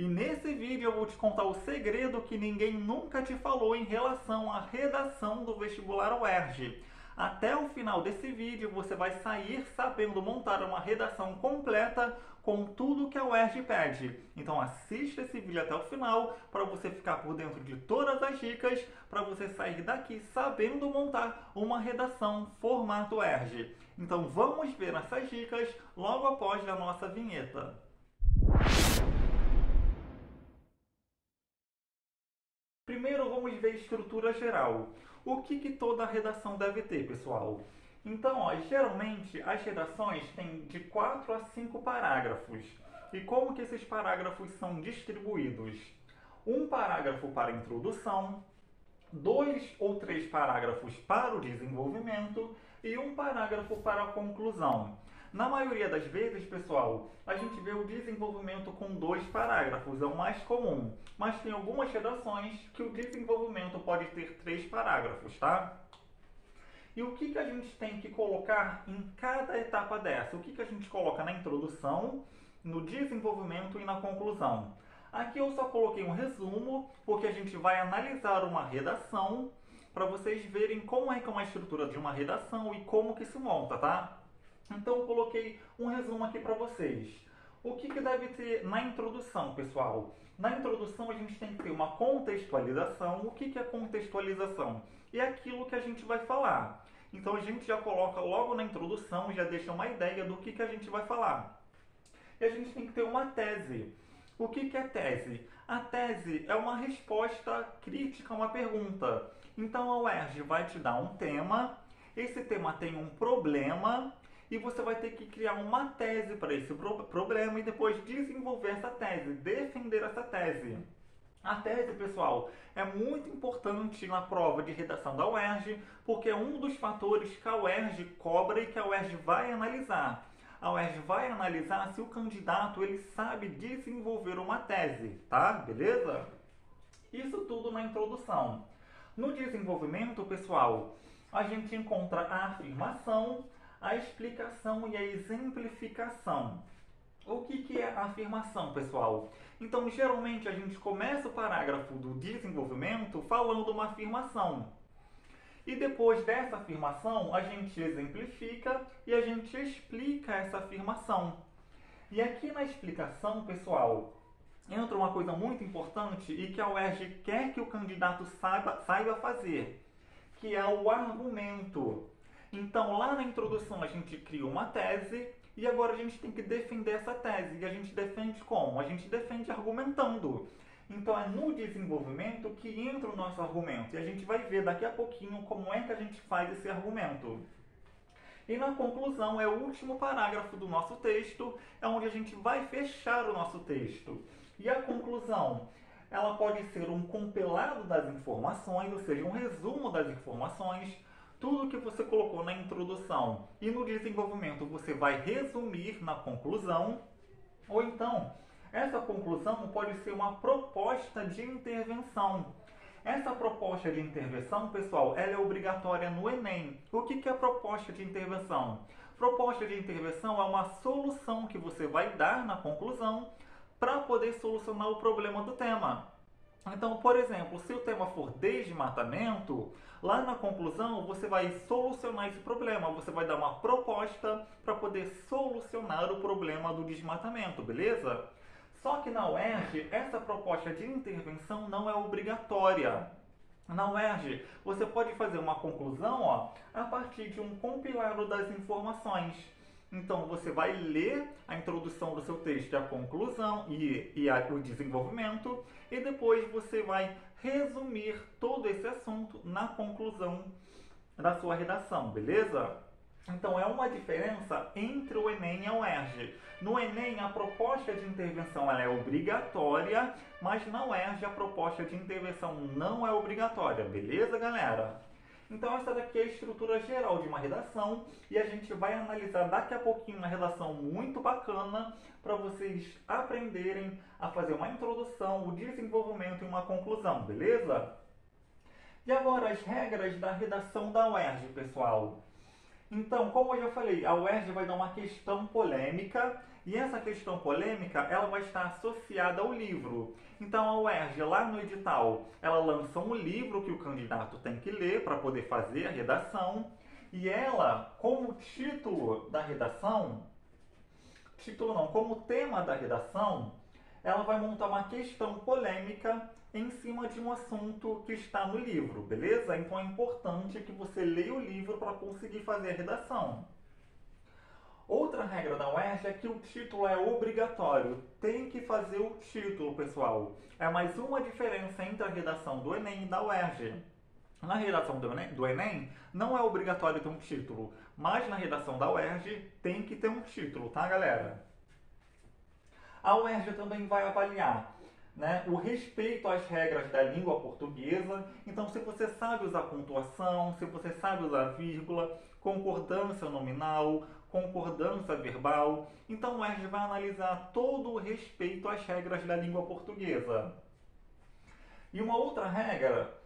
E nesse vídeo eu vou te contar o segredo que ninguém nunca te falou em relação à redação do vestibular UERJ. Até o final desse vídeo você vai sair sabendo montar uma redação completa com tudo que a UERJ pede. Então assista esse vídeo até o final para você ficar por dentro de todas as dicas, para você sair daqui sabendo montar uma redação formato UERJ. Então vamos ver essas dicas logo após a nossa vinheta. Primeiro vamos ver a estrutura geral. O que toda redação deve ter, pessoal? Então, geralmente as redações têm de 4 a 5 parágrafos. E como que esses parágrafos são distribuídos? Um parágrafo para a introdução, 2 ou 3 parágrafos para o desenvolvimento e um parágrafo para a conclusão. Na maioria das vezes, pessoal, a gente vê o desenvolvimento com 2 parágrafos, é o mais comum. Mas tem algumas redações que o desenvolvimento pode ter 3 parágrafos, tá? E o que a gente tem que colocar em cada etapa dessa? O que a gente coloca na introdução, no desenvolvimento e na conclusão? Aqui eu só coloquei um resumo, porque a gente vai analisar uma redação para vocês verem como é que é uma estrutura de uma redação e como que se monta, tá? Então eu coloquei um resumo aqui para vocês. O que deve ter na introdução, pessoal? Na introdução a gente tem que ter uma contextualização. O que é contextualização? É aquilo que a gente vai falar. Então a gente já coloca logo na introdução, já deixa uma ideia do que a gente vai falar. E a gente tem que ter uma tese. O que é tese? A tese é uma resposta crítica a uma pergunta. Então a UERJ vai te dar um tema, esse tema tem um problema, e você vai ter que criar uma tese para esse problema e depois desenvolver essa tese, defender essa tese. A tese, pessoal, é muito importante na prova de redação da UERJ, porque é um dos fatores que a UERJ cobra e que a UERJ vai analisar. A UERJ vai analisar se o candidato ele sabe desenvolver uma tese, tá? Beleza? Isso tudo na introdução. No desenvolvimento, pessoal, a gente encontra a afirmação, a explicação e a exemplificação. O que é a afirmação, pessoal? Então, geralmente a gente começa o parágrafo do desenvolvimento falando uma afirmação. E depois dessa afirmação, a gente exemplifica e a gente explica essa afirmação. E aqui na explicação, pessoal, entra uma coisa muito importante e que a UERJ quer que o candidato saiba fazer, que é o argumento. Então, lá na introdução, a gente cria uma tese e agora a gente tem que defender essa tese. E a gente defende como? A gente defende argumentando. Então, é no desenvolvimento que entra o nosso argumento. E a gente vai ver daqui a pouquinho como é que a gente faz esse argumento. E na conclusão, é o último parágrafo do nosso texto, é onde a gente vai fechar o nosso texto. E a conclusão, ela pode ser um compilado das informações, ou seja, um resumo das informações, tudo que você colocou na introdução e no desenvolvimento você vai resumir na conclusão, ou então essa conclusão pode ser uma proposta de intervenção. Essa proposta de intervenção, pessoal, ela é obrigatória no Enem. O que é a proposta de intervenção? Proposta de intervenção é uma solução que você vai dar na conclusão para poder solucionar o problema do tema. Então, por exemplo, se o tema for desmatamento, lá na conclusão você vai solucionar esse problema. Você vai dar uma proposta para poder solucionar o problema do desmatamento, beleza? Só que na UERJ, essa proposta de intervenção não é obrigatória. Na UERJ, você pode fazer uma conclusão a partir de um compilado das informações. Então, você vai ler a introdução do seu texto, a conclusão e o desenvolvimento, e depois você vai resumir todo esse assunto na conclusão da sua redação, beleza? Então, é uma diferença entre o Enem e a UERJ. No Enem, a proposta de intervenção ela é obrigatória, mas na UERJ a proposta de intervenção não é obrigatória, beleza, galera? Então essa daqui é a estrutura geral de uma redação e a gente vai analisar daqui a pouquinho uma redação muito bacana para vocês aprenderem a fazer uma introdução, o desenvolvimento e uma conclusão, beleza? E agora as regras da redação da UERJ, pessoal. Então, como eu já falei, a UERJ vai dar uma questão polêmica E essa questão polêmica, ela vai estar associada ao livro. Então a UERJ, lá no edital, ela lança um livro que o candidato tem que ler para poder fazer a redação. E ela, como título da redação, título não, como tema da redação, ela vai montar uma questão polêmica em cima de um assunto que está no livro, beleza? Então é importante que você leia o livro para conseguir fazer a redação. Outra regra da UERJ é que o título é obrigatório. Tem que fazer o título, pessoal. É mais uma diferença entre a redação do Enem e da UERJ. Na redação do Enem, não é obrigatório ter um título, mas na redação da UERJ tem que ter um título, tá, galera? A UERJ também vai avaliar, né, o respeito às regras da língua portuguesa. Então, se você sabe usar pontuação, se você sabe usar vírgula, concordância nominal, concordância verbal, então a UERJ vai analisar todo o respeito às regras da língua portuguesa. E uma outra regra,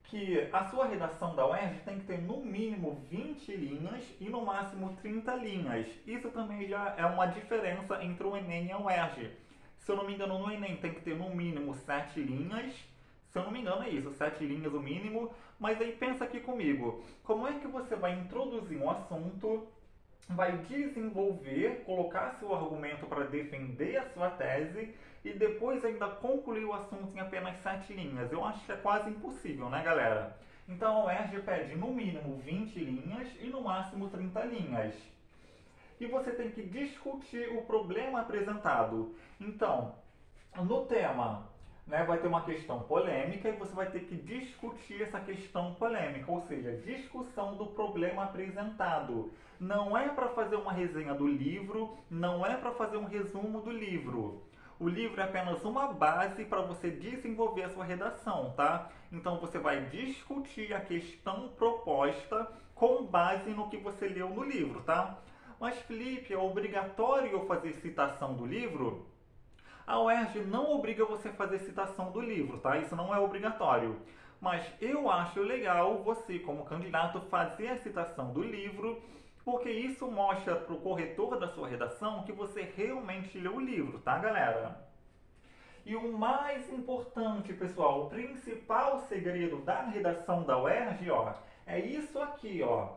que a sua redação da UERJ tem que ter no mínimo 20 linhas e no máximo 30 linhas. Isso também já é uma diferença entre o Enem e a UERJ. Se eu não me engano, no Enem tem que ter no mínimo 7 linhas. Se eu não me engano é isso, 7 linhas o mínimo. Mas aí pensa aqui comigo, como é que você vai introduzir um assunto, vai desenvolver, colocar seu argumento para defender a sua tese e depois ainda concluir o assunto em apenas 7 linhas? Eu acho que é quase impossível, né, galera? Então a UERJ pede no mínimo 20 linhas e no máximo 30 linhas. E você tem que discutir o problema apresentado. Então, no tema, né, vai ter uma questão polêmica e você vai ter que discutir essa questão polêmica, ou seja, discussão do problema apresentado. Não é para fazer uma resenha do livro, não é para fazer um resumo do livro. O livro é apenas uma base para você desenvolver a sua redação, tá? Então você vai discutir a questão proposta com base no que você leu no livro, tá? Mas Felipe, é obrigatório eu fazer citação do livro? A UERJ não obriga você a fazer citação do livro, tá? Isso não é obrigatório. Mas eu acho legal você, como candidato, fazer a citação do livro, porque isso mostra para o corretor da sua redação que você realmente leu o livro, tá, galera? E o mais importante, pessoal, o principal segredo da redação da UERJ, ó, é isso aqui, ó.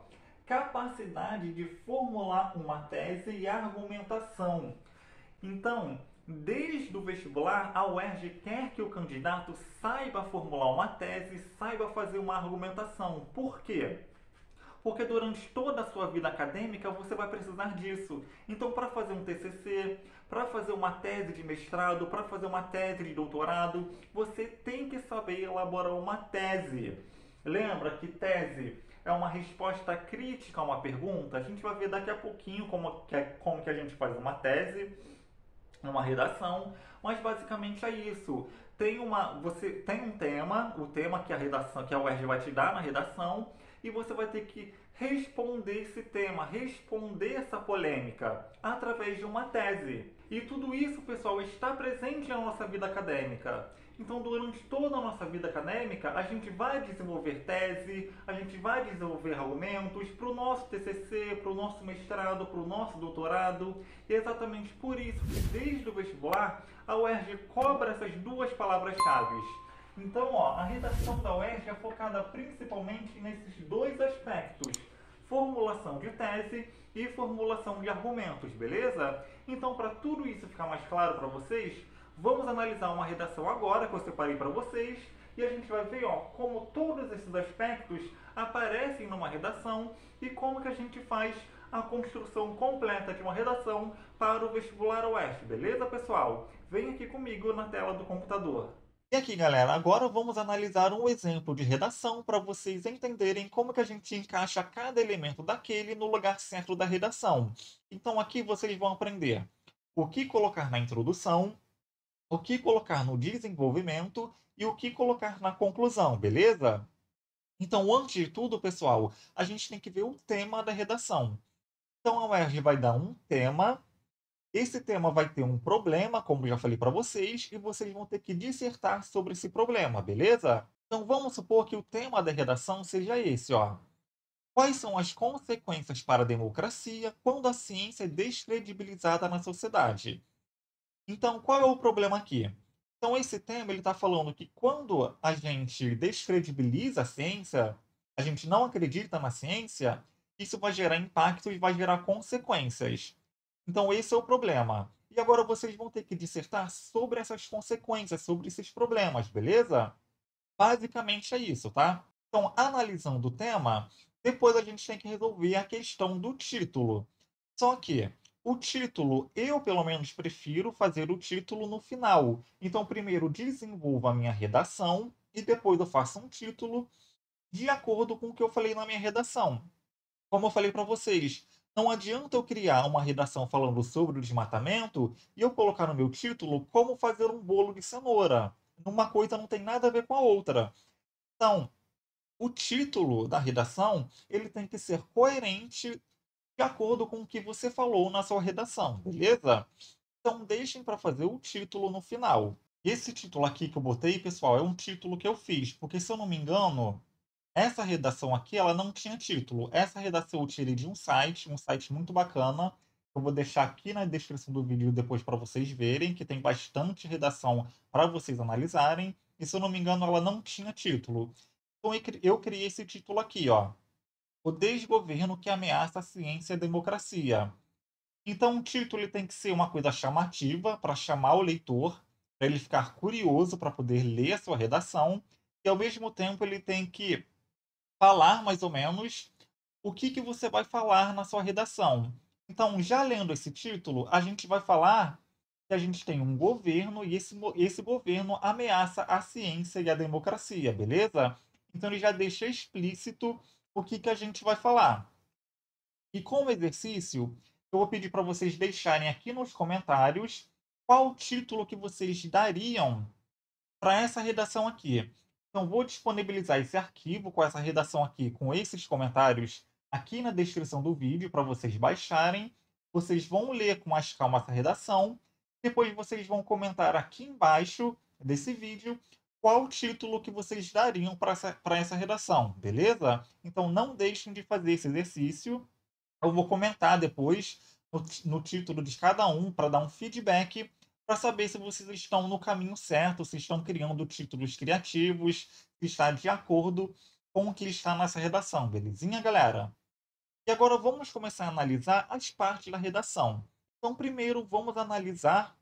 Capacidade de formular uma tese e argumentação. Então, desde o vestibular, a UERJ quer que o candidato saiba formular uma tese, saiba fazer uma argumentação. Por quê? Porque durante toda a sua vida acadêmica você vai precisar disso. Então, para fazer um TCC, para fazer uma tese de mestrado, para fazer uma tese de doutorado, você tem que saber elaborar uma tese. Lembra que tese é uma resposta crítica a uma pergunta? A gente vai ver daqui a pouquinho como que a gente faz uma tese, uma redação, mas basicamente é isso. Você tem um tema, o tema que a redação, que a UERJ vai te dar na redação, e você vai ter que responder esse tema, responder essa polêmica através de uma tese. E tudo isso, pessoal, está presente na nossa vida acadêmica. Então, durante toda a nossa vida acadêmica, a gente vai desenvolver tese, a gente vai desenvolver argumentos para o nosso TCC, para o nosso mestrado, para o nosso doutorado. E é exatamente por isso que, desde o vestibular, a UERJ cobra essas duas palavras-chave. Então, ó, a redação da UERJ é focada principalmente nesses dois aspectos: formulação de tese e formulação de argumentos, beleza? Então, para tudo isso ficar mais claro para vocês, vamos analisar uma redação agora que eu separei para vocês e a gente vai ver, ó, como todos esses aspectos aparecem numa redação e como que a gente faz a construção completa de uma redação para o vestibular UERJ, beleza, pessoal? Vem aqui comigo na tela do computador. E aqui, galera, agora vamos analisar um exemplo de redação para vocês entenderem como que a gente encaixa cada elemento daquele no lugar certo da redação. Então aqui vocês vão aprender o que colocar na introdução, o que colocar no desenvolvimento e o que colocar na conclusão, beleza? Então, antes de tudo, pessoal, a gente tem que ver o tema da redação. Então, a UERJ vai dar um tema. Esse tema vai ter um problema, como já falei para vocês, e vocês vão ter que dissertar sobre esse problema, beleza? Então vamos supor que o tema da redação seja esse, ó. Quais são as consequências para a democracia quando a ciência é descredibilizada na sociedade? Então, qual é o problema aqui? Então, esse tema ele está falando que quando a gente descredibiliza a ciência, a gente não acredita na ciência, isso vai gerar impactos e vai gerar consequências. Então, esse é o problema. E agora vocês vão ter que dissertar sobre essas consequências, sobre esses problemas, beleza? Basicamente é isso, tá? Então, analisando o tema, depois a gente tem que resolver a questão do título. Só que o título, eu pelo menos prefiro fazer o título no final. Então, primeiro desenvolvo a minha redação e depois eu faço um título de acordo com o que eu falei na minha redação. Como eu falei para vocês, não adianta eu criar uma redação falando sobre o desmatamento e eu colocar no meu título como fazer um bolo de cenoura. Uma coisa não tem nada a ver com a outra. Então, o título da redação, ele tem que ser coerente de acordo com o que você falou na sua redação, beleza? Então, deixem para fazer o título no final. Esse título aqui que eu botei, pessoal, é um título que eu fiz, porque se eu não me engano, essa redação aqui, ela não tinha título. Essa redação eu tirei de um site muito bacana. Eu vou deixar aqui na descrição do vídeo depois para vocês verem, que tem bastante redação para vocês analisarem. E se eu não me engano, ela não tinha título. Então eu criei esse título aqui, ó. O desgoverno que ameaça a ciência e a democracia. Então o título ele tem que ser uma coisa chamativa para chamar o leitor, para ele ficar curioso para poder ler a sua redação. E ao mesmo tempo ele tem que falar mais ou menos o que, que você vai falar na sua redação. Então, já lendo esse título, a gente vai falar que a gente tem um governo e esse governo ameaça a ciência e a democracia, beleza? Então, ele já deixa explícito o que, que a gente vai falar. E como exercício, eu vou pedir para vocês deixarem aqui nos comentários qual o título que vocês dariam para essa redação aqui. Então, vou disponibilizar esse arquivo com essa redação aqui, com esses comentários, aqui na descrição do vídeo para vocês baixarem. Vocês vão ler com mais calma essa redação. Depois vocês vão comentar aqui embaixo desse vídeo qual o título que vocês dariam para essa redação, beleza? Então não deixem de fazer esse exercício. Eu vou comentar depois no título de cada um para dar um feedback para saber se vocês estão no caminho certo, se estão criando títulos criativos, se está de acordo com o que está nessa redação, belezinha, galera? E agora vamos começar a analisar as partes da redação. Então, primeiro vamos analisar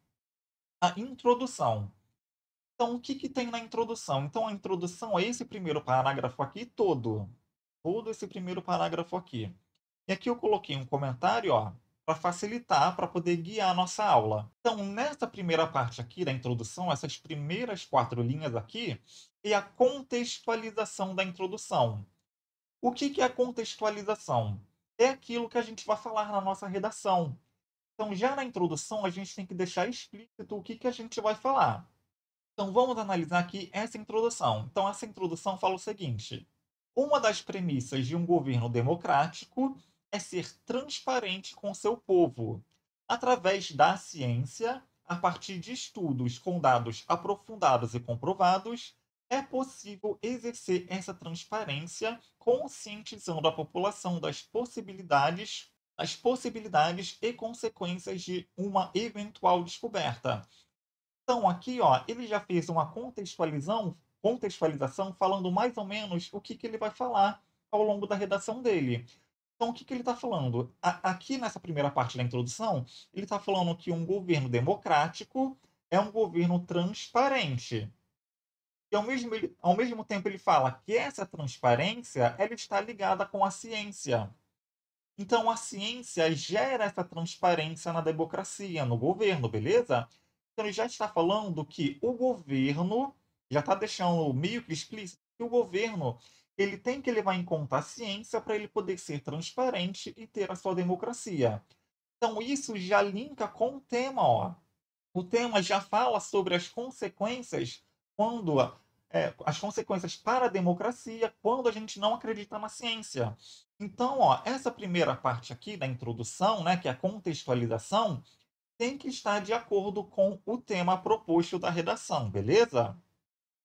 a introdução. Então, o que, que tem na introdução? Então, a introdução é esse primeiro parágrafo aqui todo. Todo esse primeiro parágrafo aqui. E aqui eu coloquei um comentário, ó, para facilitar, para poder guiar a nossa aula. Então, nessa primeira parte aqui da introdução, essas primeiras 4 linhas aqui, é a contextualização da introdução. O que, que é a contextualização? É aquilo que a gente vai falar na nossa redação. Então, já na introdução, a gente tem que deixar explícito o que, que a gente vai falar. Então, vamos analisar aqui essa introdução. Então, essa introdução fala o seguinte: uma das premissas de um governo democrático é ser transparente com seu povo. Através da ciência, a partir de estudos com dados aprofundados e comprovados, é possível exercer essa transparência, conscientizando a população das possibilidades e consequências de uma eventual descoberta. Então, aqui, ó, ele já fez uma contextualização falando mais ou menos o que, que ele vai falar ao longo da redação dele. Então, o que, que ele está falando? Aqui nessa primeira parte da introdução, ele está falando que um governo democrático é um governo transparente. E ao mesmo tempo ele fala que essa transparência ela está ligada com a ciência. Então, a ciência gera essa transparência na democracia, no governo, beleza? Então, ele já está falando que o governo, já está deixando meio que explícito, que o governo ele tem que levar em conta a ciência para ele poder ser transparente e ter a sua democracia. Então, isso já linka com o tema, ó. O tema já fala sobre as consequências quando as consequências para a democracia quando a gente não acredita na ciência. Então, ó, essa primeira parte aqui da introdução, né, que é a contextualização, tem que estar de acordo com o tema proposto da redação, beleza?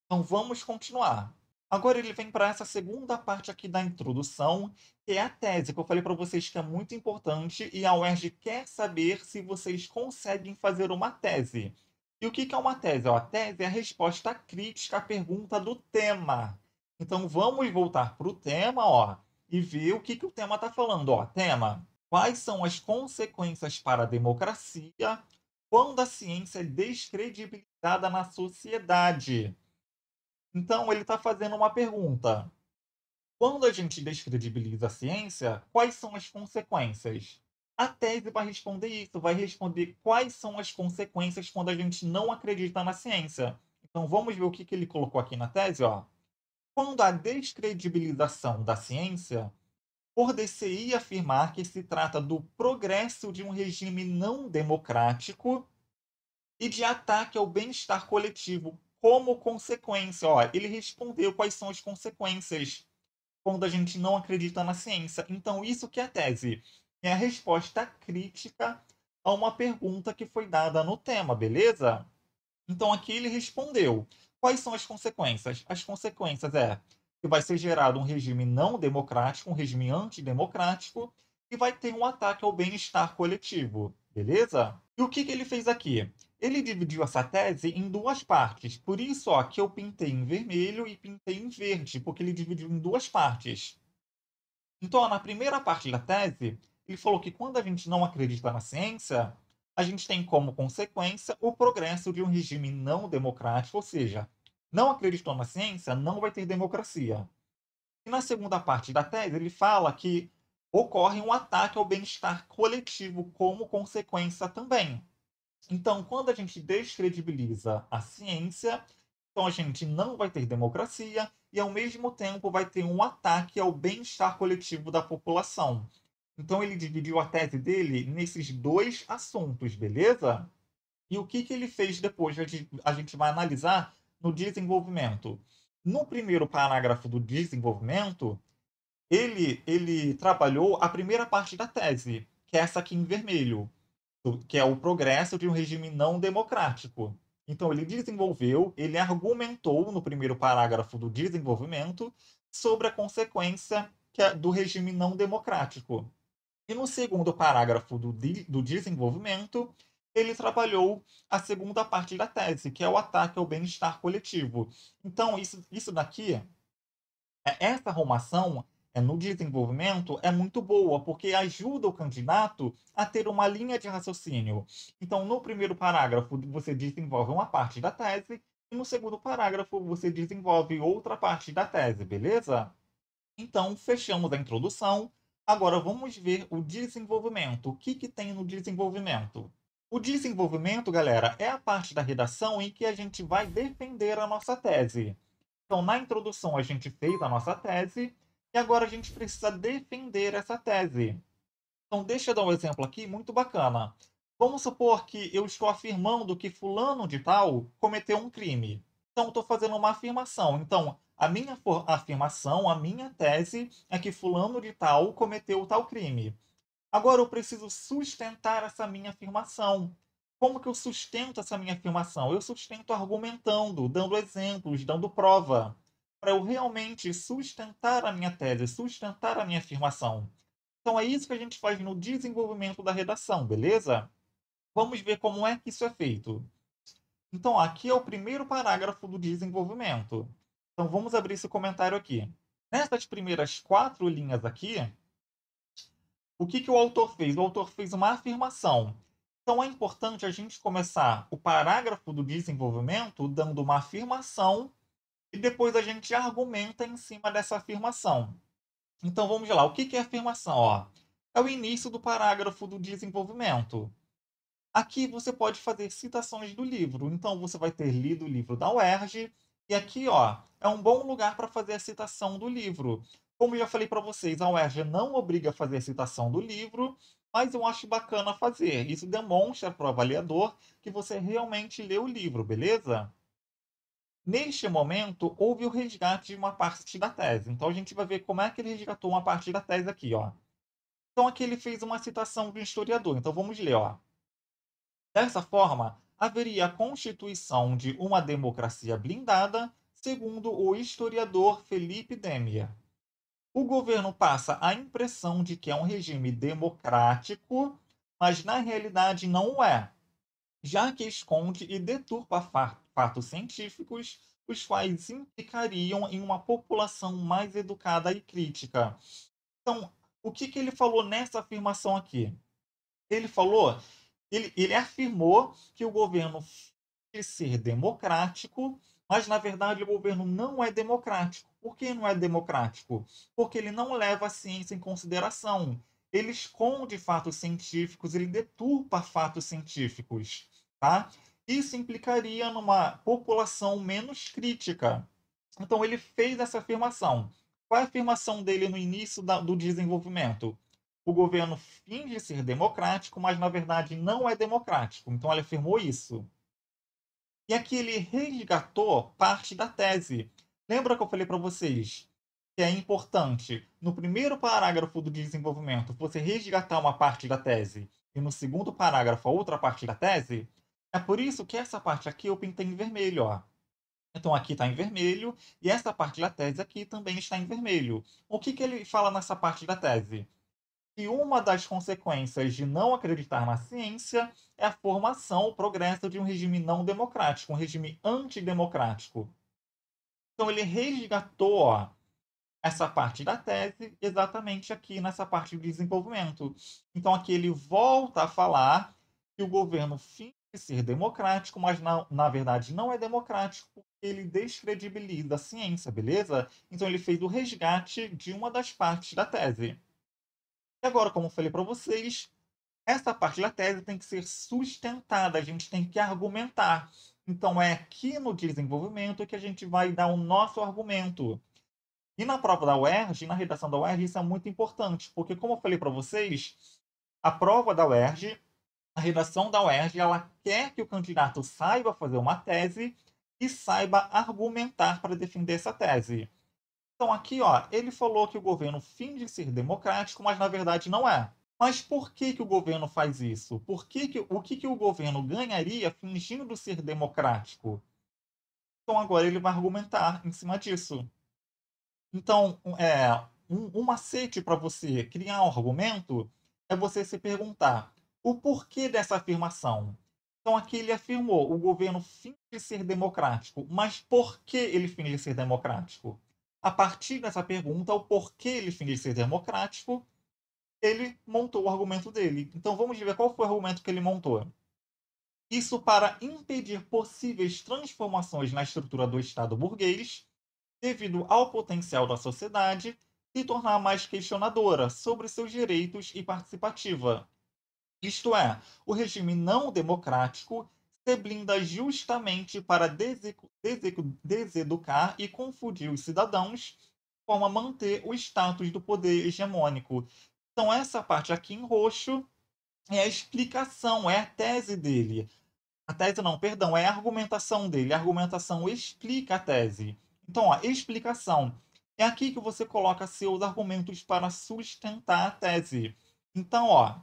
Então vamos continuar. Agora ele vem para essa segunda parte aqui da introdução, que é a tese, que eu falei para vocês que é muito importante e a UERJ quer saber se vocês conseguem fazer uma tese. E o que que é uma tese? Ó, a tese é a resposta crítica à pergunta do tema. Então vamos voltar para o tema, ó, e ver o que que o tema está falando. Ó, tema: quais são as consequências para a democracia quando a ciência é descredibilizada na sociedade? Então ele está fazendo uma pergunta. Quando a gente descredibiliza a ciência, quais são as consequências? A tese vai responder isso, vai responder quais são as consequências quando a gente não acredita na ciência. Então vamos ver o que, que ele colocou aqui na tese, ó. Quando a descredibilização da ciência, por-se-ia afirmar que se trata do progresso de um regime não democrático e de ataque ao bem-estar coletivo como consequência. Ó, ele respondeu quais são as consequências quando a gente não acredita na ciência. Então, isso que é a tese. É a resposta crítica a uma pergunta que foi dada no tema, beleza? Então, aqui ele respondeu. Quais são as consequências? As consequências é que vai ser gerado um regime não democrático, um regime antidemocrático, e vai ter um ataque ao bem-estar coletivo, beleza? E o que, que ele fez aqui? Ele dividiu essa tese em duas partes. Por isso, ó, que eu pintei em vermelho e pintei em verde, porque ele dividiu em duas partes. Então, ó, na primeira parte da tese, ele falou que quando a gente não acredita na ciência, a gente tem como consequência o progresso de um regime não democrático, ou seja, não acreditou na ciência, não vai ter democracia. E na segunda parte da tese, ele fala que ocorre um ataque ao bem-estar coletivo como consequência também. Então, quando a gente descredibiliza a ciência, então a gente não vai ter democracia e, ao mesmo tempo, vai ter um ataque ao bem-estar coletivo da população. Então, ele dividiu a tese dele nesses dois assuntos, beleza? E o que, que ele fez depois? A gente vai analisar no desenvolvimento. No primeiro parágrafo do desenvolvimento, ele trabalhou a primeira parte da tese, que é essa aqui em vermelho, que é o progresso de um regime não democrático. Então, ele desenvolveu, ele argumentou no primeiro parágrafo do desenvolvimento sobre a consequência do regime não democrático. E no segundo parágrafo do desenvolvimento, ele trabalhou a segunda parte da tese, que é o ataque ao bem-estar coletivo. Então, isso daqui essa arrumação no desenvolvimento é muito boa, porque ajuda o candidato a ter uma linha de raciocínio. Então, no primeiro parágrafo, você desenvolve uma parte da tese, e no segundo parágrafo, você desenvolve outra parte da tese, beleza? Então, fechamos a introdução. Agora, vamos ver o desenvolvimento. O que, que tem no desenvolvimento? O desenvolvimento, galera, é a parte da redação em que a gente vai defender a nossa tese. Então, na introdução, a gente fez a nossa tese e agora a gente precisa defender essa tese. Então, deixa eu dar um exemplo aqui muito bacana. Vamos supor que eu estou afirmando que fulano de tal cometeu um crime. Então, estou fazendo uma afirmação. Então, a minha afirmação, a minha tese é que fulano de tal cometeu tal crime. Agora eu preciso sustentar essa minha afirmação. Como que eu sustento essa minha afirmação? Eu sustento argumentando, dando exemplos, dando prova, para eu realmente sustentar a minha tese, sustentar a minha afirmação. Então é isso que a gente faz no desenvolvimento da redação, beleza? Vamos ver como é que isso é feito. Então, aqui é o primeiro parágrafo do desenvolvimento. Então, vamos abrir esse comentário aqui. Nessas primeiras 4 linhas aqui, o que, que o autor fez? O autor fez uma afirmação. Então é importante a gente começar o parágrafo do desenvolvimento dando uma afirmação e depois a gente argumenta em cima dessa afirmação. Então vamos lá. O que, que é afirmação? Ó, é o início do parágrafo do desenvolvimento. Aqui você pode fazer citações do livro. Então você vai ter lido o livro da UERJ. E aqui, ó, é um bom lugar para fazer a citação do livro. Como eu já falei para vocês, a UERJ não obriga a fazer a citação do livro, mas eu acho bacana fazer. Isso demonstra para o avaliador que você realmente leu o livro, beleza? Neste momento, houve o resgate de uma parte da tese. Então a gente vai ver como é que ele resgatou uma parte da tese aqui, ó. Então aqui ele fez uma citação do historiador. Então vamos ler, ó. Dessa forma, haveria a constituição de uma democracia blindada segundo o historiador Felipe Demia. O governo passa a impressão de que é um regime democrático, mas na realidade não é, já que esconde e deturpa fatos científicos, os quais implicariam em uma população mais educada e crítica. Então, o que ele falou nessa afirmação aqui? Ele falou, ele afirmou que o governo finge ser democrático, mas na verdade o governo não é democrático. Por que não é democrático? Porque ele não leva a ciência em consideração. Ele esconde fatos científicos, ele deturpa fatos científicos, tá? Isso implicaria numa população menos crítica. Então ele fez essa afirmação. Qual é a afirmação dele no início do desenvolvimento? O governo finge ser democrático, mas na verdade não é democrático. Então ele afirmou isso. E aqui ele resgatou parte da tese. Lembra que eu falei para vocês que é importante, no primeiro parágrafo do desenvolvimento, você resgatar uma parte da tese e no segundo parágrafo a outra parte da tese? É por isso que essa parte aqui eu pintei em vermelho, ó. Então aqui está em vermelho e essa parte da tese aqui também está em vermelho. O que ele fala nessa parte da tese? Que uma das consequências de não acreditar na ciência é a formação, o progresso de um regime não democrático, um regime antidemocrático. Então ele resgatou, ó, essa parte da tese exatamente aqui nessa parte de desenvolvimento. Então aqui ele volta a falar que o governo finge ser democrático, mas na verdade não é democrático porque ele descredibiliza a ciência, beleza? Então ele fez o resgate de uma das partes da tese. E agora, como eu falei para vocês, essa parte da tese tem que ser sustentada, a gente tem que argumentar. Então é aqui no desenvolvimento que a gente vai dar o nosso argumento. E na prova da UERJ, na redação da UERJ, isso é muito importante, porque como eu falei para vocês, a prova da UERJ, a redação da UERJ, ela quer que o candidato saiba fazer uma tese e saiba argumentar para defender essa tese. Então aqui, ó, ele falou que o governo finge ser democrático, mas na verdade não é. Mas por que o governo faz isso? O que o governo ganharia fingindo ser democrático? Então agora ele vai argumentar em cima disso. Então, um macete para você criar um argumento é você se perguntar o porquê dessa afirmação. Então aqui ele afirmou, o governo finge ser democrático, mas por que ele finge ser democrático? A partir dessa pergunta, o porquê ele finge ser democrático, ele montou o argumento dele. Então vamos ver qual foi o argumento que ele montou. Isso para impedir possíveis transformações na estrutura do Estado burguês, devido ao potencial da sociedade se tornar mais questionadora sobre seus direitos e participativa. Isto é, o regime não democrático se blinda justamente para deseducar e confundir os cidadãos, de forma a manter o status do poder hegemônico. Então, essa parte aqui em roxo é a explicação, é a tese dele. A tese não, perdão, é a argumentação dele. A argumentação explica a tese. Então, ó, explicação. É aqui que você coloca seus argumentos para sustentar a tese. Então, ó,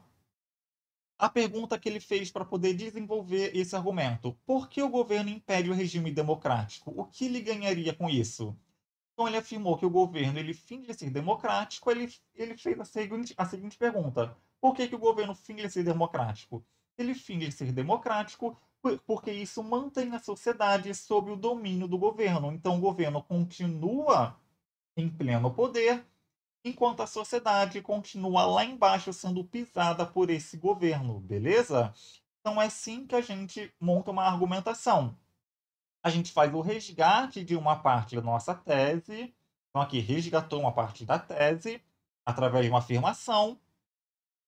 a pergunta que ele fez para poder desenvolver esse argumento: por que o governo impede o regime democrático? O que ele ganharia com isso? Então ele afirmou que o governo ele finge ser democrático, ele fez a seguinte pergunta: por que o governo finge ser democrático? Ele finge ser democrático porque isso mantém a sociedade sob o domínio do governo. Então o governo continua em pleno poder, enquanto a sociedade continua lá embaixo sendo pisada por esse governo, beleza? Então é assim que a gente monta uma argumentação. A gente faz o resgate de uma parte da nossa tese. Então, aqui, resgatou uma parte da tese através de uma afirmação.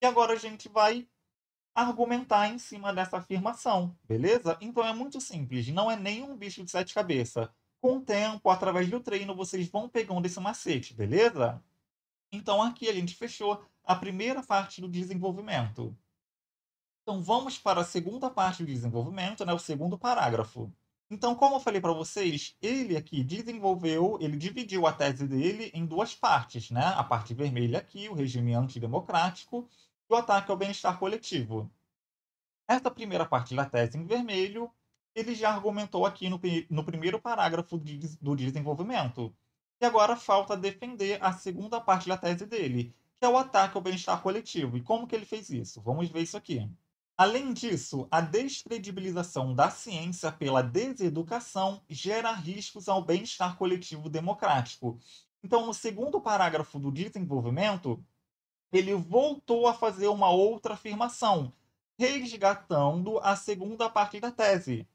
E agora a gente vai argumentar em cima dessa afirmação, beleza? Então é muito simples, não é nenhum bicho de sete cabeças. Com o tempo, através do treino, vocês vão pegando esse macete, beleza? Então aqui a gente fechou a primeira parte do desenvolvimento. Então vamos para a segunda parte do desenvolvimento, né, o segundo parágrafo. Então, como eu falei para vocês, ele aqui desenvolveu, ele dividiu a tese dele em duas partes, né? A parte vermelha aqui, o regime antidemocrático, e o ataque ao bem-estar coletivo. Essa primeira parte da tese em vermelho ele já argumentou aqui no primeiro parágrafo do desenvolvimento. E agora falta defender a segunda parte da tese dele, que é o ataque ao bem-estar coletivo. E como que ele fez isso? Vamos ver isso aqui. Além disso, a descredibilização da ciência pela deseducação gera riscos ao bem-estar coletivo democrático. Então, no segundo parágrafo do desenvolvimento, ele voltou a fazer uma outra afirmação, resgatando a segunda parte da tese.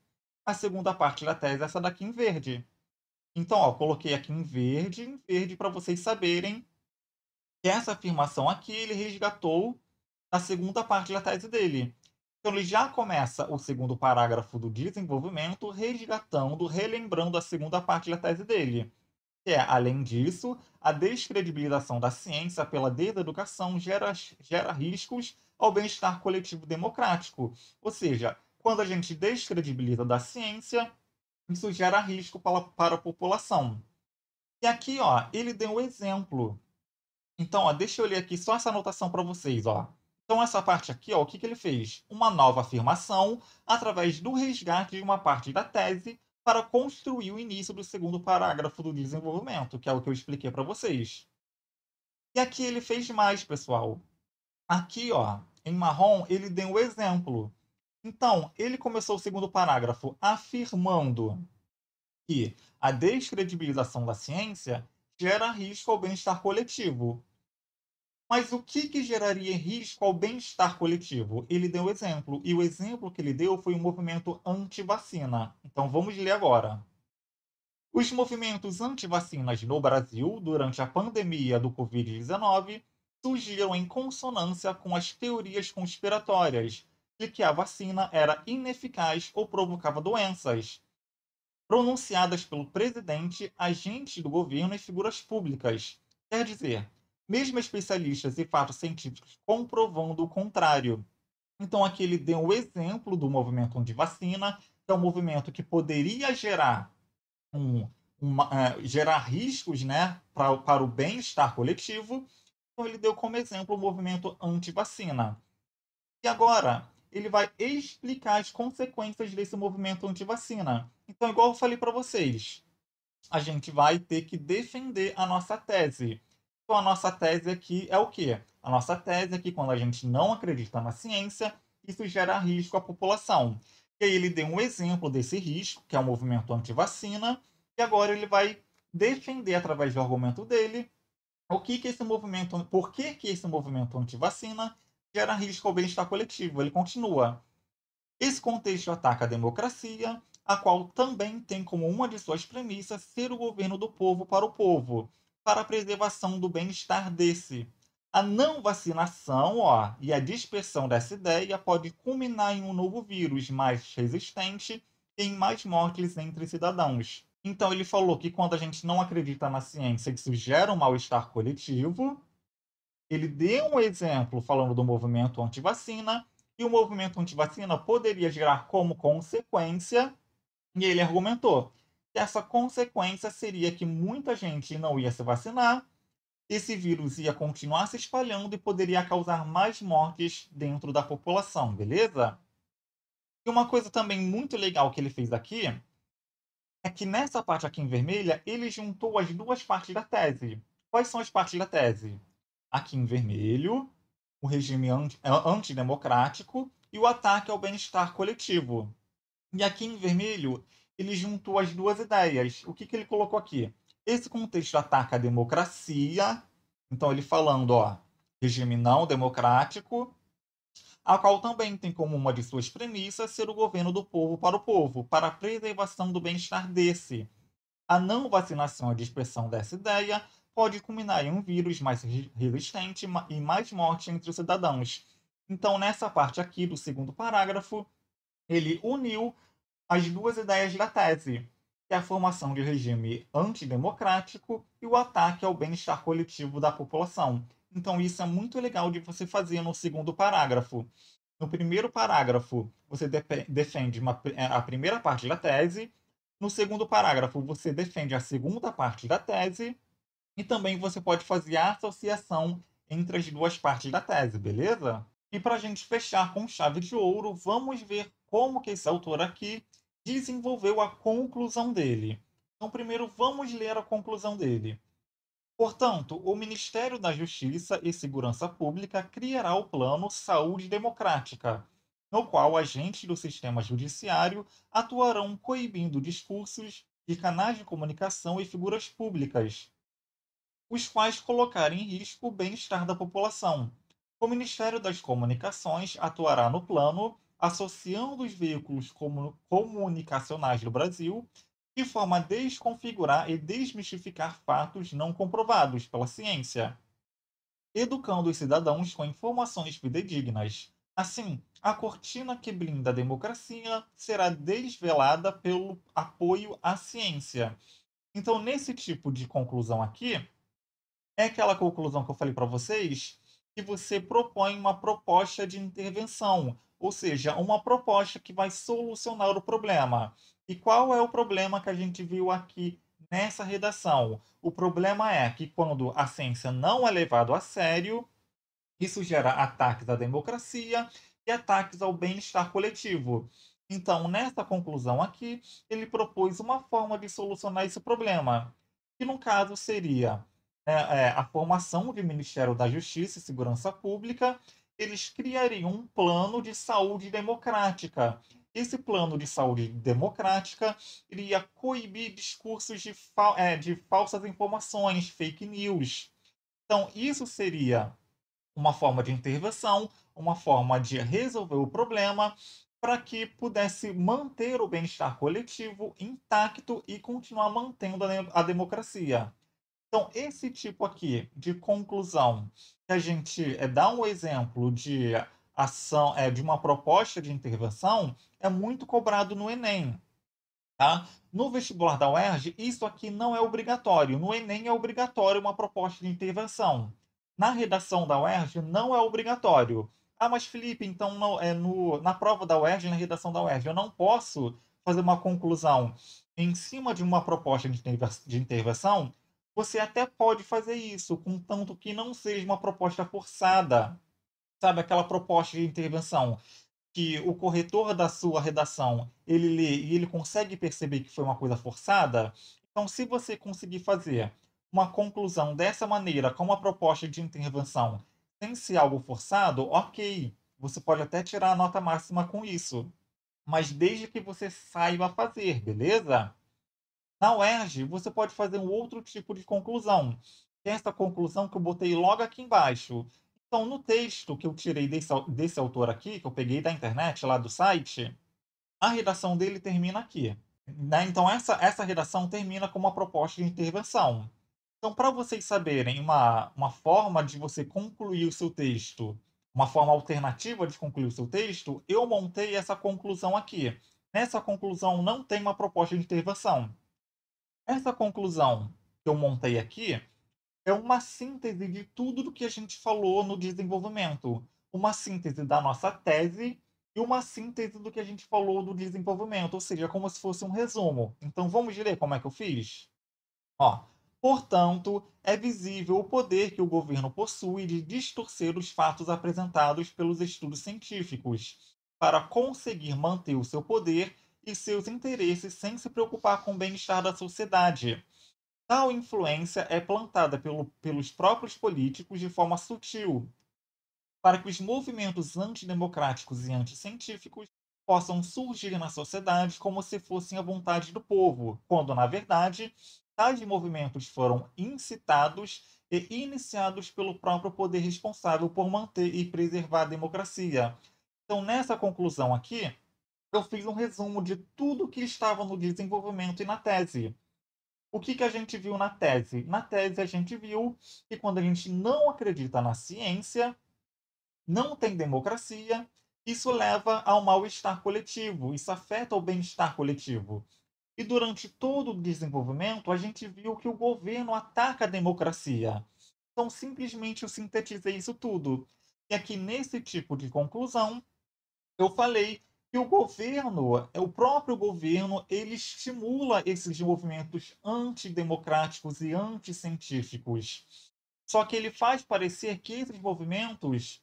A segunda parte da tese é essa daqui em verde. Então, ó, coloquei aqui em verde para vocês saberem que essa afirmação aqui ele resgatou a segunda parte da tese dele. Então, ele já começa o segundo parágrafo do desenvolvimento resgatando, relembrando a segunda parte da tese dele. Que é, além disso, a descredibilização da ciência pela deseducação gera riscos ao bem-estar coletivo democrático. Ou seja, quando a gente descredibiliza da ciência, isso gera risco para a população. E aqui, ó, ele deu um exemplo. Então, ó, deixa eu ler aqui só essa anotação para vocês, ó. Então, essa parte aqui, ó, o que, que ele fez? Uma nova afirmação através do resgate de uma parte da tese para construir o início do segundo parágrafo do desenvolvimento, que é o que eu expliquei para vocês. E aqui ele fez mais, pessoal. Aqui, ó, em marrom, ele deu um exemplo. Então, ele começou o segundo parágrafo afirmando que a descredibilização da ciência gera risco ao bem-estar coletivo. Mas o que, que geraria risco ao bem-estar coletivo? Ele deu exemplo, e o exemplo que ele deu foi o movimento anti-vacina. Então vamos ler agora. Os movimentos anti-vacinas no Brasil, durante a pandemia do Covid-19, surgiram em consonância com as teorias conspiratórias de que a vacina era ineficaz ou provocava doenças, pronunciadas pelo presidente, agentes do governo e figuras públicas. Quer dizer, mesmo especialistas e fatos científicos comprovando o contrário. Então, aqui ele deu o exemplo do movimento anti-vacina, que é um movimento que poderia gerar, gerar riscos, né, para o bem-estar coletivo. Então, ele deu como exemplo o movimento anti-vacina. E agora, ele vai explicar as consequências desse movimento anti-vacina. Então, igual eu falei para vocês, a gente vai ter que defender a nossa tese. Então, a nossa tese aqui é o quê? A nossa tese é que quando a gente não acredita na ciência, isso gera risco à população. E aí ele deu um exemplo desse risco, que é o movimento anti-vacina, e agora ele vai defender através do argumento dele o que que esse movimento, por que esse movimento anti-vacina gera risco ao bem-estar coletivo. Ele continua. Esse contexto ataca a democracia, a qual também tem como uma de suas premissas ser o governo do povo para o povo, para a preservação do bem-estar desse. A não vacinação, ó, e a dispersão dessa ideia pode culminar em um novo vírus mais resistente e em mais mortes entre cidadãos. Então ele falou que quando a gente não acredita na ciência, isso gera um mal-estar coletivo. Ele deu um exemplo falando do movimento anti-vacina, e o movimento anti-vacina poderia gerar como consequência, e ele argumentou que essa consequência seria que muita gente não ia se vacinar, esse vírus ia continuar se espalhando e poderia causar mais mortes dentro da população, beleza? E uma coisa também muito legal que ele fez aqui é que nessa parte aqui em vermelha, ele juntou as duas partes da tese. Quais são as partes da tese? Aqui em vermelho, o regime antidemocrático e o ataque ao bem-estar coletivo. E aqui em vermelho, ele juntou as duas ideias. O que, que ele colocou aqui? Esse contexto ataca a democracia, então ele falando, ó, regime não democrático, a qual também tem como uma de suas premissas ser o governo do povo, para a preservação do bem-estar desse. A não vacinação e a dispersão dessa ideia pode culminar em um vírus mais resistente e mais morte entre os cidadãos. Então, nessa parte aqui do segundo parágrafo, ele uniu as duas ideias da tese, que é a formação de regime antidemocrático e o ataque ao bem-estar coletivo da população. Então, isso é muito legal de você fazer no segundo parágrafo. No primeiro parágrafo, você defende a primeira parte da tese. No segundo parágrafo, você defende a segunda parte da tese. E também você pode fazer a associação entre as duas partes da tese, beleza? E para a gente fechar com chave de ouro, vamos ver como que esse autor aqui desenvolveu a conclusão dele. Então, primeiro vamos ler a conclusão dele. Portanto, o Ministério da Justiça e Segurança Pública criará o Plano Saúde Democrática, no qual agentes do sistema judiciário atuarão coibindo discursos de canais de comunicação e figuras públicas, os quais colocarem em risco o bem-estar da população. O Ministério das Comunicações atuará no plano, associando os veículos comunicacionais do Brasil de forma a desconfigurar e desmistificar fatos não comprovados pela ciência, educando os cidadãos com informações fidedignas. Assim, a cortina que blinda a democracia será desvelada pelo apoio à ciência. Então, nesse tipo de conclusão aqui, é aquela conclusão que eu falei para vocês, que você propõe uma proposta de intervenção, ou seja, uma proposta que vai solucionar o problema. E qual é o problema que a gente viu aqui nessa redação? O problema é que quando a ciência não é levada a sério, isso gera ataques à democracia e ataques ao bem-estar coletivo. Então, nessa conclusão aqui, ele propôs uma forma de solucionar esse problema, que no caso seria a formação de Ministério da Justiça e Segurança Pública. Eles criariam um plano de saúde democrática. Esse plano de saúde democrática iria coibir discursos de falsas informações, fake news. Então, isso seria uma forma de intervenção, uma forma de resolver o problema para que pudesse manter o bem-estar coletivo intacto e continuar mantendo a democracia. Então, esse tipo aqui de conclusão, que a gente dá um exemplo de ação, de uma proposta de intervenção, é muito cobrado no Enem. Tá? No vestibular da UERJ, isso aqui não é obrigatório. No Enem é obrigatório uma proposta de intervenção. Na redação da UERJ não é obrigatório. Ah, mas Felipe, então na prova da UERJ, na redação da UERJ, eu não posso fazer uma conclusão em cima de uma proposta de intervenção? Você até pode fazer isso, contanto que não seja uma proposta forçada. Sabe, aquela proposta de intervenção que o corretor da sua redação, ele lê e ele consegue perceber que foi uma coisa forçada. Então, se você conseguir fazer uma conclusão dessa maneira, com uma proposta de intervenção, sem ser algo forçado, ok, você pode até tirar a nota máxima com isso. Mas desde que você saiba fazer, beleza? Na UERJ, você pode fazer um outro tipo de conclusão, que é essa conclusão que eu botei logo aqui embaixo. Então, no texto que eu tirei desse autor aqui, que eu peguei da internet, lá do site, a redação dele termina aqui. Né? Então, essa redação termina com uma proposta de intervenção. Então, para vocês saberem uma forma de você concluir o seu texto, uma forma alternativa de concluir o seu texto, eu montei essa conclusão aqui. Nessa conclusão não tem uma proposta de intervenção. Essa conclusão que eu montei aqui é uma síntese de tudo do que a gente falou no desenvolvimento. Uma síntese da nossa tese e uma síntese do que a gente falou do desenvolvimento, ou seja, como se fosse um resumo. Então vamos ler como é que eu fiz? Ó, portanto, é visível o poder que o governo possui de distorcer os fatos apresentados pelos estudos científicos para conseguir manter o seu poder e seus interesses sem se preocupar com o bem-estar da sociedade. Tal influência é plantada pelos próprios políticos de forma sutil, para que os movimentos antidemocráticos e anticientíficos possam surgir na sociedade como se fossem a vontade do povo, quando, na verdade, tais movimentos foram incitados e iniciados pelo próprio poder responsável por manter e preservar a democracia. Então, nessa conclusão aqui, eu fiz um resumo de tudo que estava no desenvolvimento e na tese. O que, que a gente viu na tese? Na tese, a gente viu que quando a gente não acredita na ciência, não tem democracia, isso leva ao mal-estar coletivo, isso afeta o bem-estar coletivo. E durante todo o desenvolvimento, a gente viu que o governo ataca a democracia. Então, simplesmente eu sintetizei isso tudo. E aqui, nesse tipo de conclusão, eu falei que o próprio governo, ele estimula esses movimentos antidemocráticos e anticientíficos. Só que ele faz parecer que esses movimentos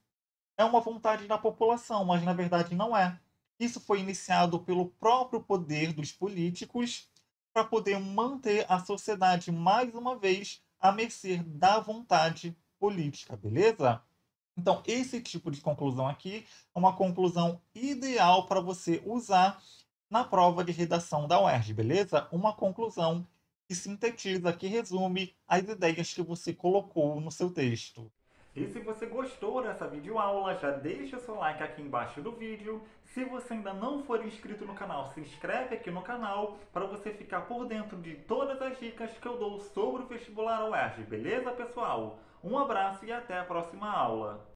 é uma vontade da população, mas na verdade não é. Isso foi iniciado pelo próprio poder dos políticos para poder manter a sociedade mais uma vez à mercê da vontade política, beleza? Então, esse tipo de conclusão aqui é uma conclusão ideal para você usar na prova de redação da UERJ, beleza? Uma conclusão que sintetiza, que resume as ideias que você colocou no seu texto. E se você gostou dessa videoaula, já deixa o seu like aqui embaixo do vídeo. Se você ainda não for inscrito no canal, se inscreve aqui no canal para você ficar por dentro de todas as dicas que eu dou sobre o vestibular UERJ, beleza, pessoal? Um abraço e até a próxima aula!